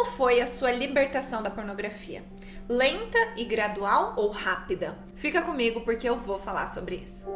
foi a sua libertação da pornografia? Lenta e gradual ou rápida? Fica comigo porque eu vou falar sobre isso.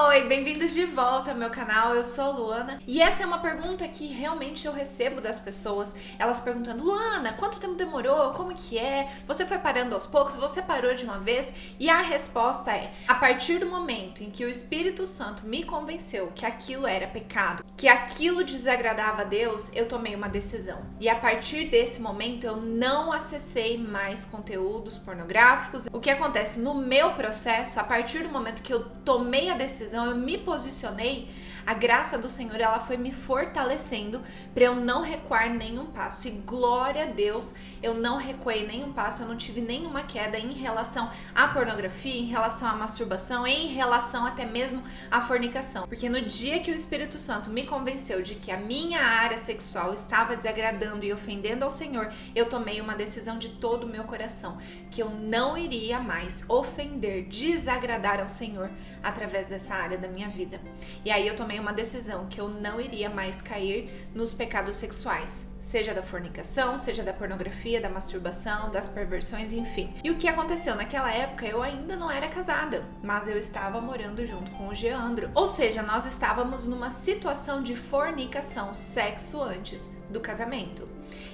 Oi, bem-vindos de volta ao meu canal, eu sou a Luana e essa é uma pergunta que realmente eu recebo das pessoas, elas perguntando: Luana, quanto tempo demorou? Como que é? Você foi parando aos poucos? Você parou de uma vez? E a resposta é: a partir do momento em que o Espírito Santo me convenceu que aquilo era pecado, que aquilo desagradava a Deus, eu tomei uma decisão. E a partir desse momento eu não acessei mais conteúdos pornográficos. O que acontece no meu processo, a partir do momento que eu tomei a decisão, eu me posicionei, a graça do Senhor, ela foi me fortalecendo para eu não recuar nenhum passo. E glória a Deus, eu não recuei nenhum passo, eu não tive nenhuma queda em relação à pornografia, em relação à masturbação, em relação até mesmo à fornicação. Porque no dia que o Espírito Santo me convenceu de que a minha área sexual estava desagradando e ofendendo ao Senhor, eu tomei uma decisão de todo o meu coração, que eu não iria mais ofender, desagradar ao Senhor através dessa área da minha vida. E aí eu tomei uma decisão que eu não iria mais cair nos pecados sexuais, seja da fornicação, seja da pornografia, da masturbação, das perversões, enfim. E o que aconteceu? Naquela época eu ainda não era casada, mas eu estava morando junto com o Geandro. Ou seja, nós estávamos numa situação de fornicação, sexo antes do casamento.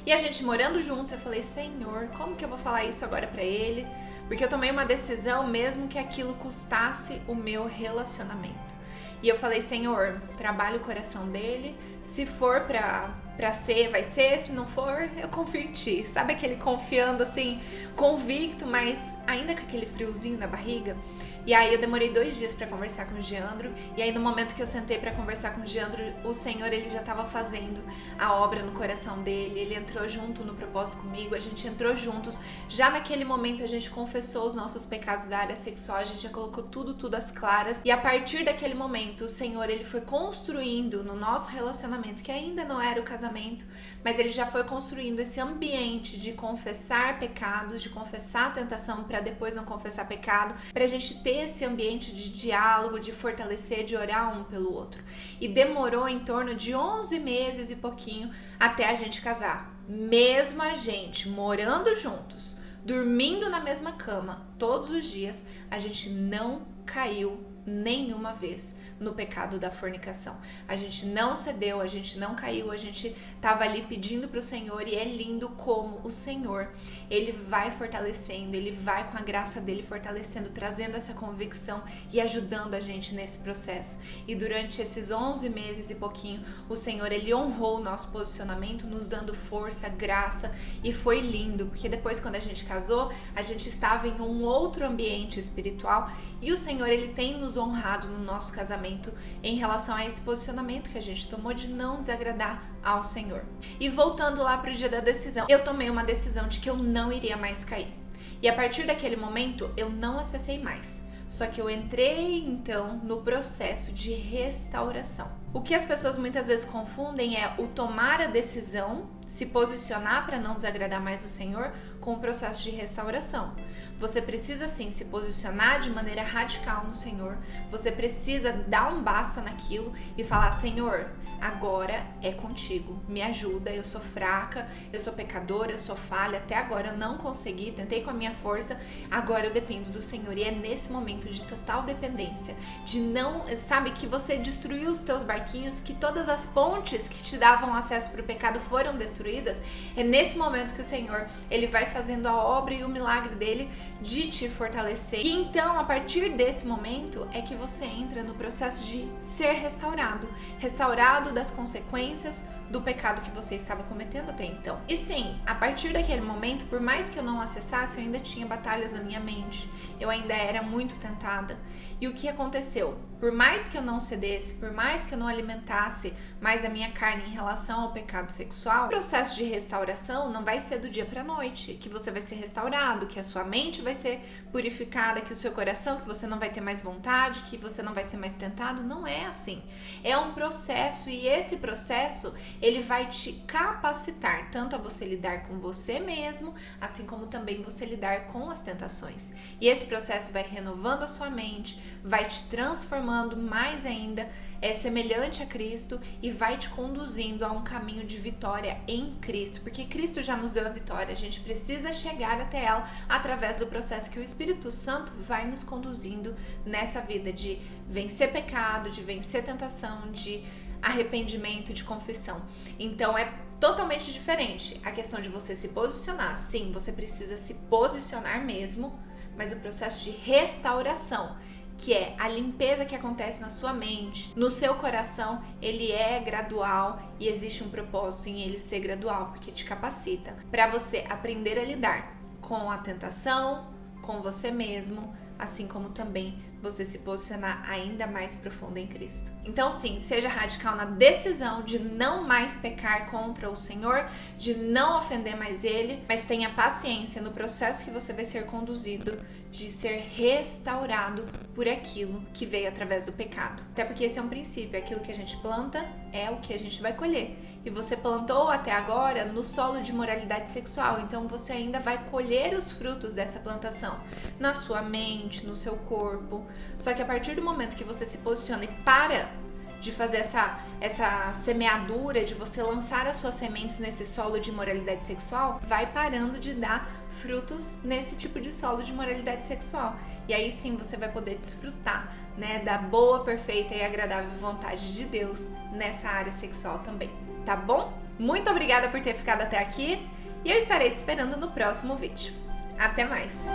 E a gente morando juntos, eu falei: Senhor, como que eu vou falar isso agora pra ele? Porque eu tomei uma decisão mesmo que aquilo custasse o meu relacionamento. E eu falei: Senhor, trabalha o coração dele, se for pra ser, vai ser, se não for, eu confio em ti. Sabe aquele confiando assim, convicto, mas ainda com aquele friozinho na barriga? E aí eu demorei 2 dias pra conversar com o Geandro, e aí no momento que eu sentei pra conversar com o Geandro, o Senhor, ele já tava fazendo a obra no coração dele, ele entrou junto no propósito comigo, a gente entrou juntos, já naquele momento a gente confessou os nossos pecados da área sexual, a gente já colocou tudo às claras, e a partir daquele momento o Senhor, ele foi construindo no nosso relacionamento, que ainda não era o casamento, mas ele já foi construindo esse ambiente de confessar pecados, de confessar a tentação pra depois não confessar pecado, pra gente ter esse ambiente de diálogo, de fortalecer, de orar um pelo outro. E demorou em torno de 11 meses e pouquinho até a gente casar. Mesmo a gente morando juntos, dormindo na mesma cama todos os dias, a gente não caiu nenhuma vez no pecado da fornicação. A gente não cedeu, a gente não caiu, a gente tava ali pedindo pro Senhor, e é lindo como o Senhor, ele vai fortalecendo, ele vai com a graça dele fortalecendo, trazendo essa convicção e ajudando a gente nesse processo. E durante esses 11 meses e pouquinho, o Senhor, ele honrou o nosso posicionamento, nos dando força, graça, e foi lindo, porque depois, quando a gente casou, a gente estava em um outro ambiente espiritual, e o Senhor, ele tem nos honrado no nosso casamento em relação a esse posicionamento que a gente tomou de não desagradar ao Senhor. E voltando lá para o dia da decisão, eu tomei uma decisão de que eu não iria mais cair. E a partir daquele momento, eu não acessei mais. Só que eu entrei, então, no processo de restauração. O que as pessoas muitas vezes confundem é o tomar a decisão, se posicionar para não desagradar mais o Senhor, com o processo de restauração. Você precisa, sim, se posicionar de maneira radical no Senhor. Você precisa dar um basta naquilo e falar: Senhor, agora é contigo, me ajuda, eu sou fraca, eu sou pecadora, eu sou falha, até agora eu não consegui, tentei com a minha força, agora eu dependo do Senhor. E é nesse momento de total dependência, de não, sabe, que você destruiu os teus barquinhos, que todas as pontes que te davam acesso para o pecado foram destruídas. É nesse momento que o Senhor, ele vai fazendo a obra e o milagre dele de te fortalecer. E então, a partir desse momento, é que você entra no processo de ser restaurado das consequências do pecado que você estava cometendo até então. E sim, a partir daquele momento, por mais que eu não acessasse, eu ainda tinha batalhas na minha mente, eu ainda era muito tentada. E o que aconteceu? Por mais que eu não cedesse, por mais que eu não alimentasse mais a minha carne em relação ao pecado sexual, o processo de restauração não vai ser do dia para a noite, que você vai ser restaurado, que a sua mente vai ser purificada, que o seu coração, que você não vai ter mais vontade, que você não vai ser mais tentado. Não é assim. É um processo, e esse processo, ele vai te capacitar tanto a você lidar com você mesmo, assim como também você lidar com as tentações. E esse processo vai renovando a sua mente, vai te transformando mais ainda é semelhante a Cristo e vai te conduzindo a um caminho de vitória em Cristo, porque Cristo já nos deu a vitória, a gente precisa chegar até ela através do processo que o Espírito Santo vai nos conduzindo nessa vida de vencer pecado, de vencer tentação, de arrependimento, de confissão. Então é totalmente diferente a questão de você se posicionar. Sim, você precisa se posicionar mesmo, mas o processo de restauração, que é a limpeza que acontece na sua mente, no seu coração, ele é gradual e existe um propósito em ele ser gradual, porque te capacita para você aprender a lidar com a tentação, com você mesmo, assim como também você se posicionar ainda mais profundo em Cristo. Então sim, seja radical na decisão de não mais pecar contra o Senhor, de não ofender mais Ele, mas tenha paciência no processo que você vai ser conduzido, de ser restaurado por aquilo que veio através do pecado. Até porque esse é um princípio, aquilo que a gente planta é o que a gente vai colher. E você plantou até agora no solo de moralidade sexual, então você ainda vai colher os frutos dessa plantação na sua mente, no seu corpo. Só que a partir do momento que você se posiciona e para de fazer essa semeadura, de você lançar as suas sementes nesse solo de moralidade sexual, vai parando de dar frutos nesse tipo de solo de moralidade sexual. E aí sim você vai poder desfrutar, né, da boa, perfeita e agradável vontade de Deus nessa área sexual também, tá bom? Muito obrigada por ter ficado até aqui e eu estarei te esperando no próximo vídeo. Até mais!